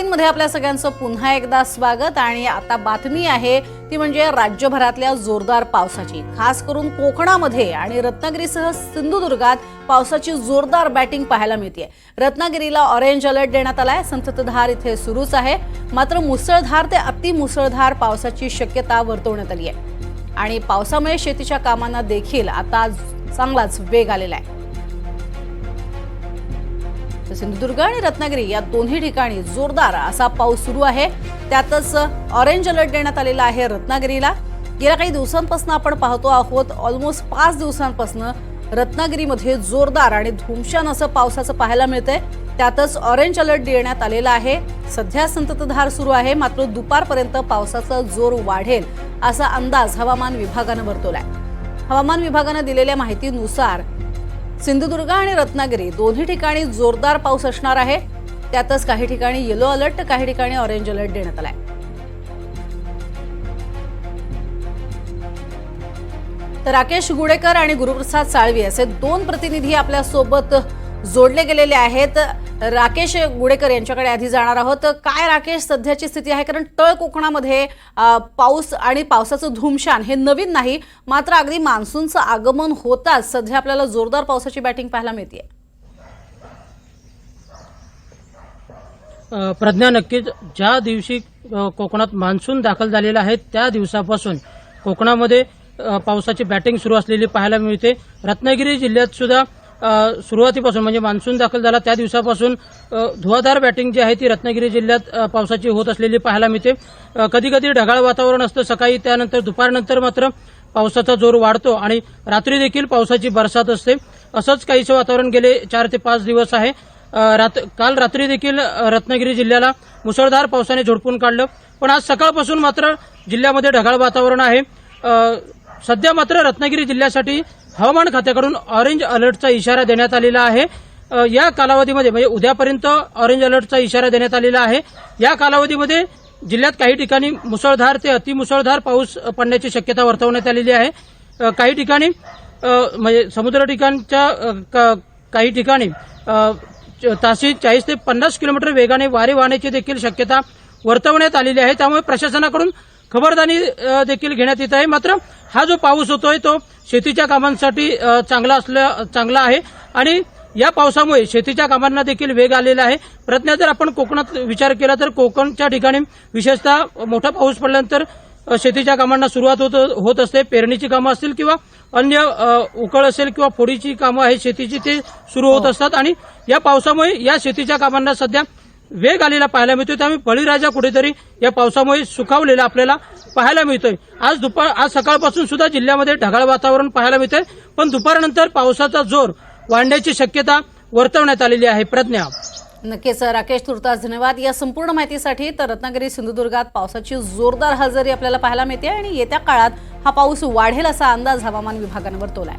मध्ये आपल्या सगळ्यांचं पुन्हा एकदा स्वागत। आणि आता बातमी आहे ती म्हणजे राज्यभरातल्या जोरदार पावसाची। खास करून कोकणामध्ये आणि रत्नागिरीसह सिंधुदुर्गात पावसाची जोरदार बॅटिंग पाहायला मिळते। रत्नागिरीला ऑरेंज अलर्ट देण्यात आलाय। संततधार इथे सुरूच आहे, मात्र मुसळधार ते अतिमुसळधार पावसाची शक्यता वर्तवण्यात आली आहे। आणि पावसामुळे शेतीच्या कामांना देखील आता चांगलाच वेग आलेला आहे। सिंधुदुर्ग आणि रत्नागिरी या दोन्ही ठिकाणी जोरदार असा पाऊस सुरू आहे। त्यातच ऑरेंज अलर्ट देण्यात आलेला आहे रत्नागिरीला। गेल्या काही दिवसांपासून आपण पाहतो आहोत, ऑलमोस्ट 5 दिवसांपासून रत्नागिरीमध्ये जोरदार आणि धुमशान असं पावसाचं पाहायला मिळतंय। त्यातच ऑरेंज अलर्ट देण्यात आलेला आहे। सध्या संततधार सुरू आहे, मात्र दुपारपर्यंत पावसाचा जोर वाढेल असा अंदाज हवामान विभागानं वर्तवलाय। हवामान विभागानं दिलेल्या माहितीनुसार सिंधुदुर्ग आणि रत्नागिरी दोन्ही ठिकाणी जोरदार पाऊस असणार आहे। त्यातच काही ठिकाणी येलो अलर्ट, काही ठिकाणी ऑरेंज अलर्ट देण्यात आलाय। तर राकेश गुडेकर आणि गुरुप्रसाद साळवी असे दोन प्रतिनिधी आपल्या सोबत जोडले गेलेले आहेत। राकेश गुडेकर यांच्याकडे आधी जाणार आहोत। काय राकेश सध्याची स्थिती आहे? कारण तळ कोकणामध्ये पाऊस आणि पावसाचं धुमशान हे नवीन नाही, मात्र अगदी मान्सूनचं आगमन होताच सध्या आपल्याला जोरदार पावसाची बॅटिंग पाहायला मिळते। प्रज्ञा, नक्कीच ज्या दिवशी कोकणात मान्सून दाखल झालेला आहे त्या दिवसापासून कोकणामध्ये पावसाची बॅटिंग सुरू असलेली पाहायला मिळते। रत्नागिरी जिल्ह्यात सुद्धा सुरुवातीपासून म्हणजे मान्सून दाखल झाला त्या दिवसापासून धुवाधार बॅटिंग जी आहे ती रत्नागिरी जिल्ह्यात पावसाची होत असलेली पाहायला मिळते। कधी कधी ढगाळ वातावरण असतं सकाळी, त्यानंतर दुपारनंतर मात्र पावसाचा जोर वाढतो आणि रात्री देखील पावसाची बरसात असते। असंच काहीसं वातावरण गेले 4 ते 5 दिवस आहे। काल रात्री देखील रत्नागिरी जिल्ह्याला मुसळधार पावसाने झोडपून काढलं, पण आज सकाळपासून मात्र जिल्ह्यामध्ये ढगाळ वातावरण आहे। सध्या मात्र रत्नागिरी जिल्ह्यासाठी हवामान खात्याकडून ऑरेंज अलर्टचा इशारा देण्यात आलेला आहे। या कालावधीमध्ये म्हणजे उद्यापर्यंत ऑरेंज अलर्टचा इशारा देण्यात आलेला आहे। या कालावधीमध्ये जिल्ह्यात काही ठिकाणी मुसळधार ते अतिमुसळधार पाऊस पडण्याची शक्यता वर्तवण्यात आलेली आहे। काही ठिकाणी म्हणजे समुद्र ठिकाणच्या काही ठिकाणी ताशी 40 ते 50 किलोमीटर वेगाने वारे वाहण्याची देखील शक्यता वर्तवण्यात आलेली आहे। त्यामुळे प्रशासनाकडून खबरदारी देखील घेण्यात येत आहे। मात्र हा जो पाऊस होतोय तो शेतीच्या कामांसाठी चांगला आहे आणि या पावसामुळे शेतीच्या कामांना देखील वेग आलेला आहे। प्रज्ञा, जर आपण कोकणात विचार केला तर कोकणच्या ठिकाणी विशेषतः मोठा पाऊस पडल्यानंतर शेतीच्या कामांना सुरुवात होत असते। पेरणीची कामं असतील किंवा अन्य उकळ असेल किंवा फोडीची कामं आहेत शेतीची, ते सुरू होत असतात आणि या पावसामुळे या शेतीच्या कामांना सध्या वेग आलेला पाहायला मिळतोय। त्यामुळे बळीराजा कुठेतरी या पावसामुळे सुखावलेला आपल्याला पाहायला मिळतोय। आज सकाळपासून सुद्धा जिल्ह्यामध्ये ढगाळ वातावरण पाहायला मिळतंय, पण दुपारनंतर पावसाचा जोर वाढण्याची शक्यता वर्तवण्यात आलेली आहे। प्रज्ञा, नक्कीच राकेश, तुर्तास धन्यवाद या संपूर्ण माहितीसाठी। तर रत्नागिरी सिंधुदुर्गात पावसाची जोरदार हजेरी आपल्याला पाहायला मिळते आणि येत्या काळात हा पाऊस वाढेल असा अंदाज हवामान विभागाने वर्तवलाय।